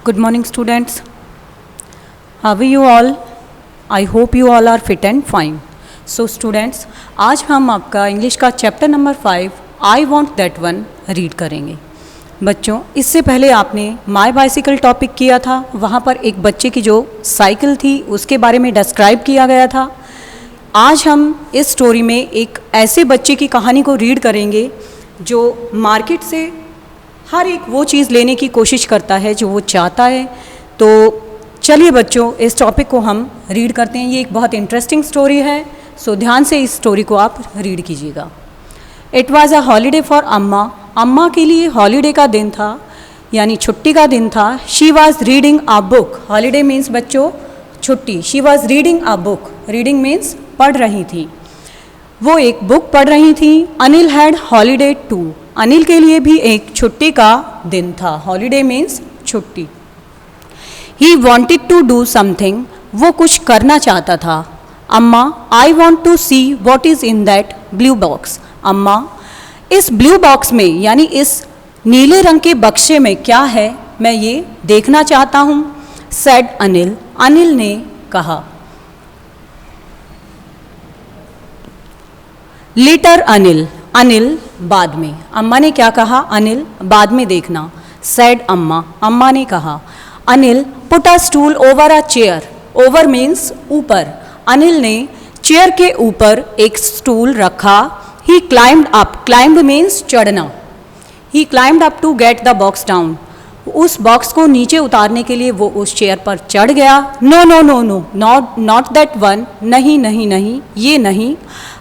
Good morning, students. How are you all? I hope you all are fit and fine. So, students, आज हम आपका English का chapter number 5 I want that one read करेंगे. बच्चों, इससे पहले आपने माई बाइसिकल टॉपिक किया था. वहाँ पर एक बच्चे की जो साइकिल थी उसके बारे में डिस्क्राइब किया गया था. आज हम इस स्टोरी में एक ऐसे बच्चे की कहानी को रीड करेंगे जो मार्केट से हर एक वो चीज़ लेने की कोशिश करता है जो वो चाहता है. तो चलिए बच्चों, इस टॉपिक को हम रीड करते हैं. ये एक बहुत इंटरेस्टिंग स्टोरी है, सो ध्यान से इस स्टोरी को आप रीड कीजिएगा. It was a holiday for अम्मा. अम्मा के लिए हॉलीडे का दिन था, यानी छुट्टी का दिन था. She was reading a book. Holiday means बच्चों छुट्टी. She was reading a book. Reading means पढ़ रही थी. वो एक बुक पढ़ रही थी. Anil had holiday too. Anil के लिए भी एक छुट्टी का दिन था. हॉलीडे मीन्स छुट्टी. He wanted to do something. वो कुछ करना चाहता था. Amma, I want to see what is in that blue box. Amma, इस ब्लू बॉक्स में यानी इस नीले रंग के बक्से में क्या है, मैं ये देखना चाहता हूँ. सेड अनिल. अनिल ने कहा. लेटर अनिल. अनिल बाद में. अम्मा ने क्या कहा? अनिल बाद में देखना. सेड अम्मा. अम्मा ने कहा. Anil put a stool over a chair. Over means ऊपर. अनिल ने चेयर के ऊपर एक स्टूल रखा. He climbed up. Climbed means चढ़ना. He climbed up to get the box down. उस बॉक्स को नीचे उतारने के लिए वो उस चेयर पर चढ़ गया. No no no no, not that one. नहीं नहीं नहीं, ये नहीं.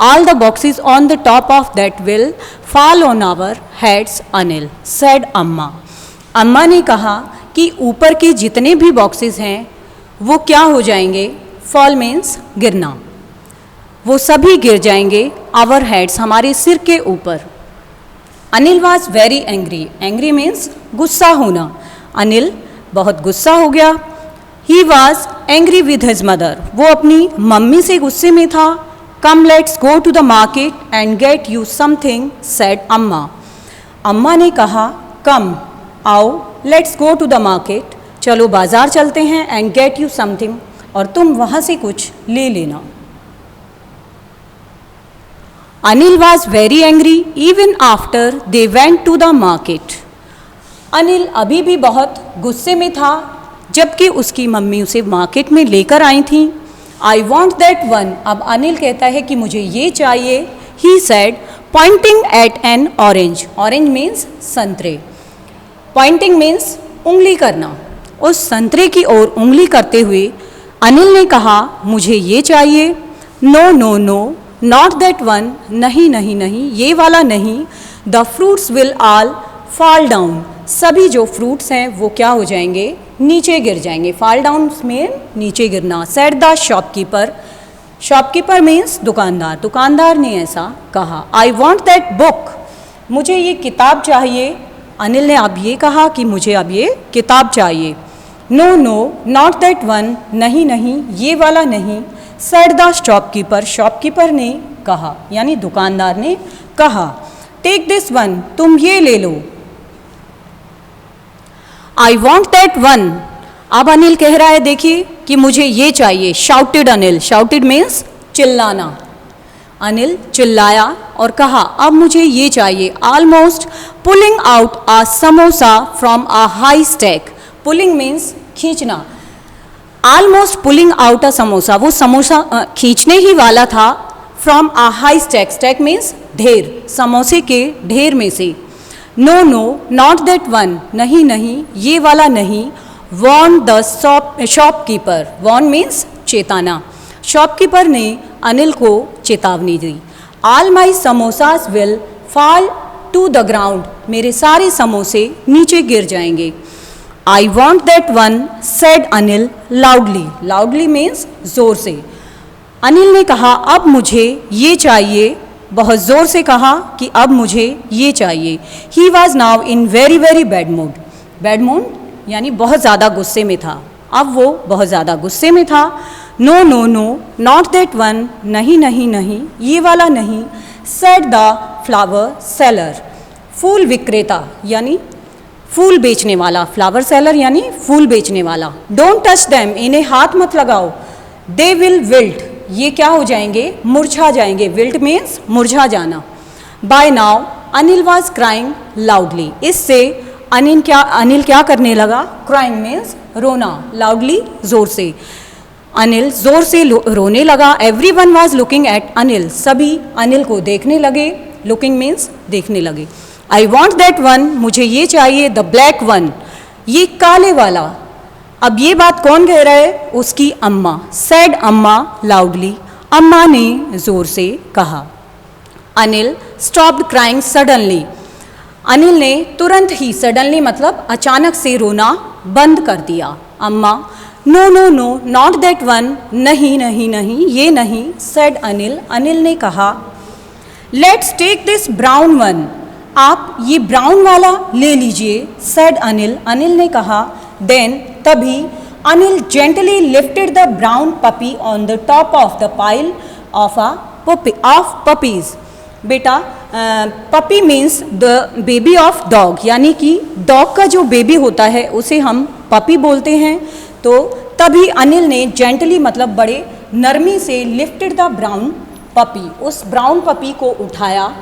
All the boxes on the top of that will fall on our heads Anil. Said Amma. अम्मा ने कहा कि ऊपर के जितने भी बॉक्सेस हैं वो क्या हो जाएंगे? फॉल मीन्स गिरना. वो सभी गिर जाएंगे. आवर हेड्स हमारे सिर के ऊपर. Anil was very angry. Angry means गुस्सा होना. अनिल बहुत गुस्सा हो गया. He was angry with his mother. वो अपनी मम्मी से गुस्से में था. Come let's go to the market and get you something. Said Amma. अम्मा ने कहा, कम आओ, let's go to the market. चलो बाजार चलते हैं. एंड गेट यू समथिंग, और तुम वहाँ से कुछ ले लेना. Anil was very angry even after they went to the market. Anil अभी भी बहुत गुस्से में था जबकि उसकी मम्मी उसे मार्केट में लेकर आई थी. आई वॉन्ट दैट वन. अब अनिल कहता है कि मुझे ये चाहिए. He said Poynting eight N orange. Orange means संतरे. पॉइंटिंग मीन्स उंगली करना. उस संतरे की ओर उंगली करते हुए अनिल ने कहा, मुझे ये चाहिए. No no no, not that one. नहीं नहीं नहीं, ये वाला नहीं. The fruits will all fall down. सभी जो फ्रूट्स हैं वो क्या हो जाएंगे? नीचे गिर जाएंगे. फॉल डाउन में नीचे गिरना. Said the shopkeeper. Shopkeeper means दुकानदार. दुकानदार ने ऐसा कहा. आई वॉन्ट दैट बुक. मुझे ये किताब चाहिए. अनिल ने अब ये कहा कि मुझे अब ये किताब चाहिए. No no, not that one. नहीं नहीं, ये वाला नहीं. Said the shopkeeper. शॉपकीपर ने कहा, यानी दुकानदार ने कहा. Take this one. तुम ये ले लो. I want that one. अब अनिल कह रहा है, देखिए कि मुझे ये चाहिए. शाउटेड अनिल. शाउटेड मीन्स चिल्लाना. अनिल चिल्लाया और कहा, अब मुझे ये चाहिए. Almost pulling out a samosa from a high stack. Pulling means खींचना. Almost pulling out a samosa. वो समोसा खींचने ही वाला था. From a high stack. Stack means ढेर. समोसे के ढेर में से. No no, not that one. नहीं नहीं, ये वाला नहीं. Warned the shopkeeper. Warned means चेताना. शॉपकीपर ने अनिल को चेतावनी दी. All my samosas will fall to the ground. मेरे सारे समोसे नीचे गिर जाएंगे. आई want that one. Said Anil loudly. Loudly means जोर से. अनिल ने कहा, अब मुझे ये चाहिए. बहुत ज़ोर से कहा कि अब मुझे ये चाहिए. He was now in very very bad mood. Bad mood यानी बहुत ज़्यादा गुस्से में था. अब वो बहुत ज़्यादा गुस्से में था. No no no, not that one. नहीं नहीं नहीं, ये वाला नहीं. Said the flower seller. फूल विक्रेता यानी फूल बेचने वाला, फ्लावर सेलर यानी फूल बेचने वाला। डोंट टच देम, इन्हें हाथ मत लगाओ। दे विल विल्ट, ये क्या हो जाएंगे, मुरझा जाएंगे। विल्ट मीन्स मुरझा जाना। By now Anil was crying loudly, इससे अनिल क्या करने लगा, क्राइंग मीन्स रोना, लाउडली जोर से। अनिल जोर से रोने लगा। Everyone was looking at Anil, सभी अनिल को देखने लगे। लुकिंग मीन्स देखने लगे। आई वॉन्ट दैट वन, मुझे ये चाहिए, द ब्लैक वन, ये काले वाला। अब ये बात कौन कह रहा है, उसकी अम्मा। सैड अम्मा लाउडली, अम्मा ने जोर से कहा। Anil stopped crying suddenly, Anil ने तुरंत ही, सडनली मतलब अचानक से रोना बंद कर दिया। Amma, no no no not that one, नहीं नहीं नहीं ये नहीं। सेड अनिल, अनिल ने कहा। Let's take this brown one, आप ये ब्राउन वाला ले लीजिए। सेड अनिल, अनिल ने कहा। देन, तभी Anil gently lifted the brown puppy on the top of the pile of puppies. बेटा, puppy means the baby of dog, यानी कि डॉग का जो बेबी होता है उसे हम पपी बोलते हैं। तो तभी अनिल ने जेंटली मतलब बड़े नरमी से लिफ्टेड द ब्राउन पपी, उस ब्राउन पपी को उठाया।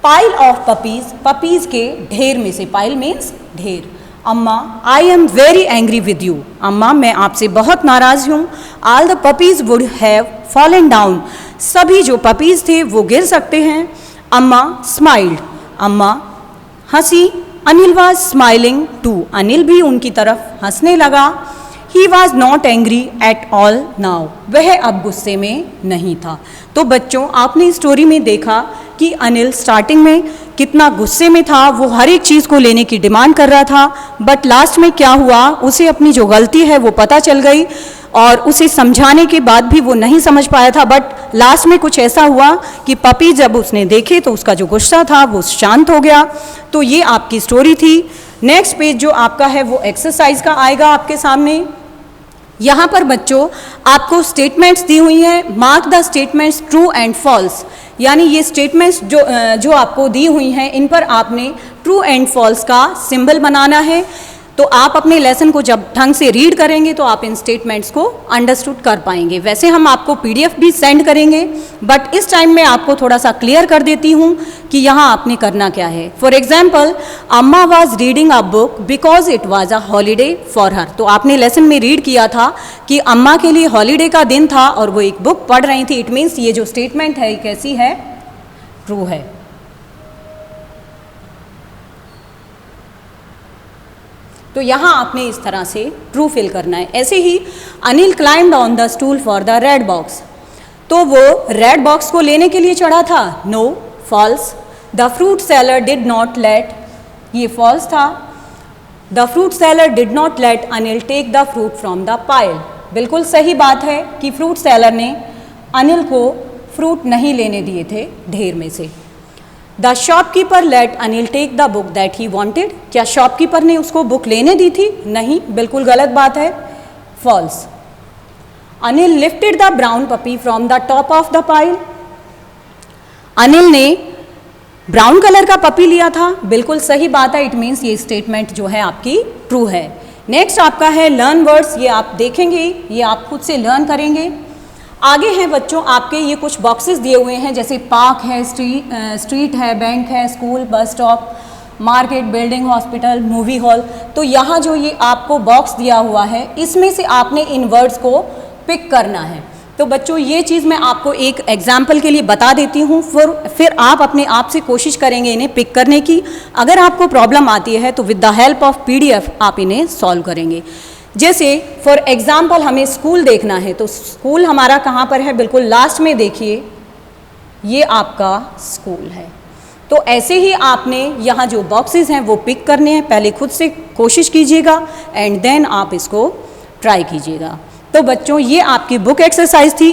पाइल ऑफ पपीज, पपीज के ढेर में से, पाइल मीन्स ढेर। अम्मा, I am very angry with you, अम्मा मैं आपसे बहुत नाराज हूँ। All the puppies would have fallen down, सभी जो पपीज थे वो गिर सकते हैं। अम्मा स्माइल्ड, अम्मा हंसी। Anil was smiling too, Anil भी उनकी तरफ हंसने लगा। He was not angry at all now, वह अब गुस्से में नहीं था। तो बच्चों, आपने स्टोरी में देखा कि अनिल स्टार्टिंग में कितना गुस्से में था, वो हर एक चीज़ को लेने की डिमांड कर रहा था। बट लास्ट में क्या हुआ, उसे अपनी जो गलती है वो पता चल गई और उसे समझाने के बाद भी वो नहीं समझ पाया था। बट लास्ट में कुछ ऐसा हुआ कि पपी जब उसने देखे तो उसका जो गुस्सा था वो शांत हो गया। तो ये आपकी स्टोरी थी। नेक्स्ट पेज जो आपका है वो एक्सरसाइज का आएगा आपके सामने। यहाँ पर बच्चों आपको स्टेटमेंट्स दी हुई हैं। Mark the statements true and false, यानी ये स्टेटमेंट्स जो आपको दी हुई हैं इन पर आपने ट्रू एंड फॉल्स का सिंबल बनाना है। तो आप अपने लेसन को जब ढंग से रीड करेंगे तो आप इन स्टेटमेंट्स को अंडरस्टूड कर पाएंगे। वैसे हम आपको पीडीएफ भी सेंड करेंगे, बट इस टाइम में आपको थोड़ा सा क्लियर कर देती हूँ कि यहाँ आपने करना क्या है। फॉर एग्जाम्पल, अम्मा was reading a book because it was a holiday for her. तो आपने लेसन में रीड किया था कि अम्मा के लिए हॉलीडे का दिन था और वो एक बुक पढ़ रही थी। इट मीन्स ये जो स्टेटमेंट है कैसी है, ट्रू है। तो यहाँ आपने इस तरह से ट्रू फिल करना है। ऐसे ही Anil climbed on the stool for the red box, तो वो रेड बॉक्स को लेने के लिए चढ़ा था। No, false. The fruit seller did not let, ये फॉल्स था। The fruit seller did not let Anil take the fruit from the pile, बिल्कुल सही बात है कि फ्रूट सेलर ने अनिल को फ्रूट नहीं लेने दिए थे ढेर में से। The shopkeeper let Anil take the book that he wanted, क्या शॉपकीपर ने उसको बुक लेने दी थी? नहीं, बिल्कुल गलत बात है, false. Anil lifted the brown puppy from the top of the pile, Anil ने ब्राउन कलर का पपी लिया था, बिल्कुल सही बात है। इट मीन्स ये स्टेटमेंट जो है आपकी ट्रू है। नेक्स्ट आपका है लर्न वर्ड्स, ये आप देखेंगे, ये आप खुद से लर्न करेंगे। आगे हैं बच्चों आपके ये कुछ बॉक्सेस दिए हुए हैं, जैसे पार्क है, स्ट्रीट है, बैंक है, school, bus stop, market, building, hospital, movie hall. तो यहाँ जो ये आपको बॉक्स दिया हुआ है इसमें से आपने इन वर्ड्स को पिक करना है। तो बच्चों ये चीज़ मैं आपको एक एग्जाम्पल के लिए बता देती हूँ, फिर आप अपने आप से कोशिश करेंगे इन्हें पिक करने की। अगर आपको प्रॉब्लम आती है तो with the help of PDF आप इन्हें सॉल्व करेंगे। जैसे फॉर एग्जाम्पल हमें स्कूल देखना है, तो स्कूल हमारा कहाँ पर है, बिल्कुल लास्ट में देखिए, ये आपका स्कूल है। तो ऐसे ही आपने यहाँ जो बॉक्सेस हैं वो पिक करने हैं, पहले खुद से कोशिश कीजिएगा एंड देन आप इसको ट्राई कीजिएगा। तो बच्चों ये आपकी बुक एक्सरसाइज थी।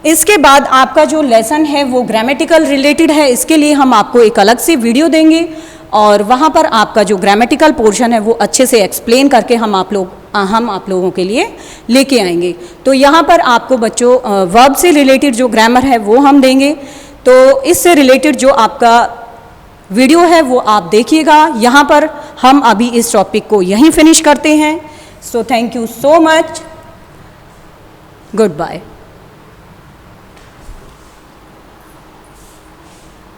इसके बाद आपका जो लेसन है वो ग्रामेटिकल रिलेटेड है, इसके लिए हम आपको एक अलग से वीडियो देंगे और वहाँ पर आपका जो ग्रामेटिकल पोर्शन है वो अच्छे से एक्सप्लेन करके हम आप लोगों के लिए लेके आएंगे। तो यहाँ पर आपको बच्चों वर्ब से रिलेटेड जो ग्रामर है वो हम देंगे। तो इससे रिलेटेड जो आपका वीडियो है वो आप देखिएगा। यहाँ पर हम अभी इस टॉपिक को यहीं फिनिश करते हैं। So thank you so much, good bye.